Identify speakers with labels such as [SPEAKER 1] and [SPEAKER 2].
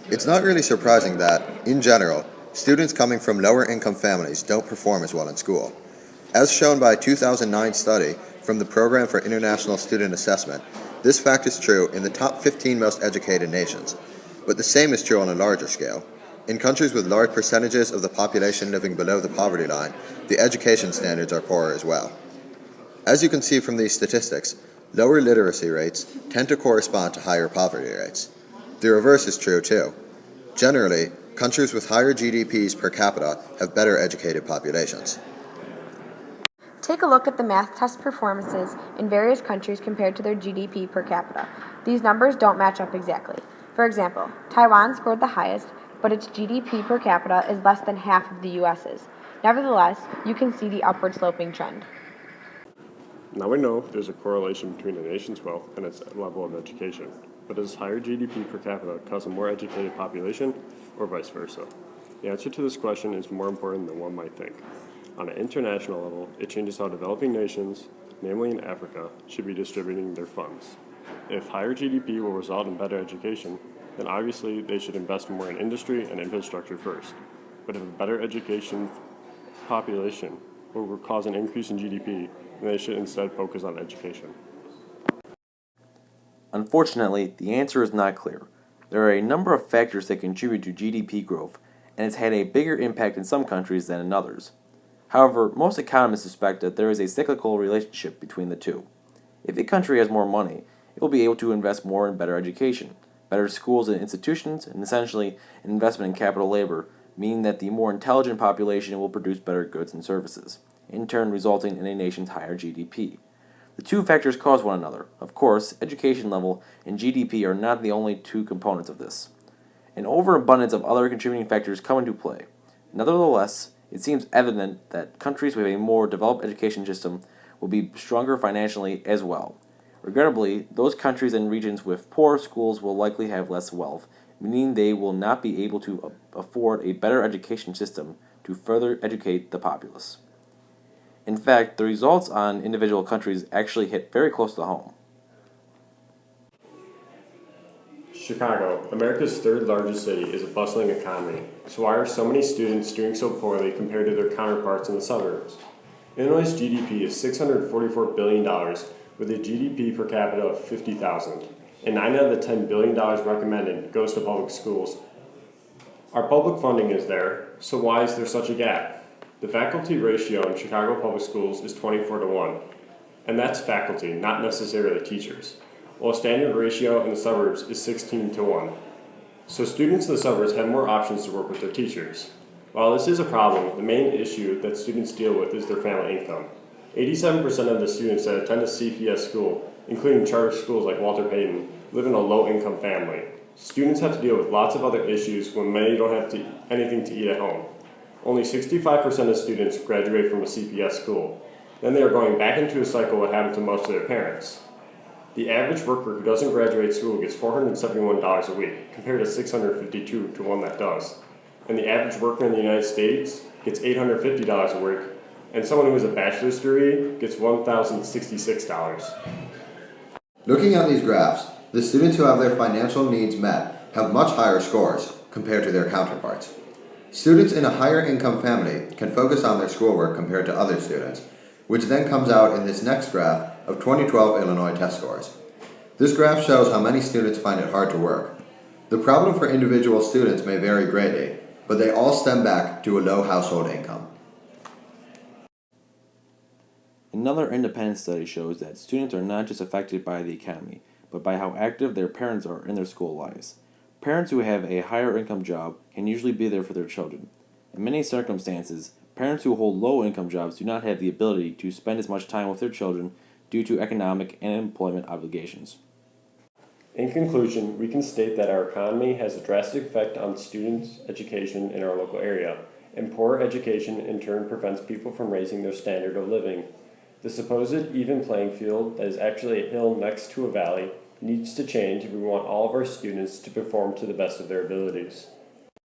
[SPEAKER 1] It's not really surprising that, in general, students coming from lower income families don't perform as well in school. As shown by a 2009 study from the Program for International Student Assessment, this fact is true in the top 15 most educated nations. But the same is true on a larger scale. In countries with large percentages of the population living below the poverty line, the education standards are poorer as well. As you can see from these statistics, lower literacy rates tend to correspond to higher poverty rates. The reverse is true too. Generally, countries with higher GDPs per capita have better educated populations.
[SPEAKER 2] Take a look at the math test performances in various countries compared to their GDP per capita. These numbers don't match up exactly. For example, Taiwan scored the highest, but its GDP per capita is less than half of the US's. Nevertheless, you can see the upward sloping trend.
[SPEAKER 3] Now we know there's a correlation between a nation's wealth and its level of education, but does higher GDP per capita cause a more educated population, or vice versa? The answer to this question is more important than one might think. On an international level, it changes how developing nations, namely in Africa, should be distributing their funds. If higher GDP will result in better education, then obviously they should invest more in industry and infrastructure first. But if a better education population will cause an increase in GDP, then they should instead focus on education.
[SPEAKER 4] Unfortunately, the answer is not clear. There are a number of factors that contribute to GDP growth, and it's had a bigger impact in some countries than in others. However, most economists suspect that there is a cyclical relationship between the two. If a country has more money, it will be able to invest more in better education, better schools and institutions, and essentially an investment in capital labor, meaning that the more intelligent population will produce better goods and services, in turn resulting in a nation's higher GDP. The two factors cause one another. Of course, education level and GDP are not the only two components of this. An overabundance of other contributing factors come into play. Nevertheless, it seems evident that countries with a more developed education system will be stronger financially as well. Regrettably, those countries and regions with poor schools will likely have less wealth, meaning they will not be able to afford a better education system to further educate the populace. In fact, the results on individual countries actually hit very close to home.
[SPEAKER 3] Chicago, America's third largest city, is a bustling economy. So why are so many students doing so poorly compared to their counterparts in the suburbs? Illinois' GDP is $644 billion with a GDP per capita of $50,000, and 9 out of the $10 billion recommended goes to public schools. Our public funding is there, so why is there such a gap? The faculty ratio in Chicago public schools is 24-1, and that's faculty, not necessarily teachers, while a standard ratio in the suburbs is 16-1. So students in the suburbs have more options to work with their teachers. While this is a problem, the main issue that students deal with is their family income. 87% of the students that attend a CPS school, including charter schools like Walter Payton, live in a low-income family. Students have to deal with lots of other issues when many don't have anything to eat at home. Only 65% of students graduate from a CPS school. Then they are going back into a cycle what happened to most of their parents. The average worker who doesn't graduate school gets $471 a week, compared to $652 to one that does. And the average worker in the United States gets $850 a week, and someone who has a bachelor's degree gets $1,066.
[SPEAKER 1] Looking at these graphs, the students who have their financial needs met have much higher scores compared to their counterparts. Students in a higher income family can focus on their schoolwork compared to other students, which then comes out in this next graph of 2012 Illinois test scores. This graph shows how many students find it hard to work. The problem for individual students may vary greatly, but they all stem back to a low household income.
[SPEAKER 4] Another independent study shows that students are not just affected by the economy, but by how active their parents are in their school lives. Parents who have a higher income job can usually be there for their children. In many circumstances, parents who hold low income jobs do not have the ability to spend as much time with their children due to economic and employment obligations.
[SPEAKER 3] In conclusion, we can state that our economy has a drastic effect on students' education in our local area, and poor education in turn prevents people from raising their standard of living. The supposed even playing field that is actually a hill next to a valley needs to change if we want all of our students to perform to the best of their abilities.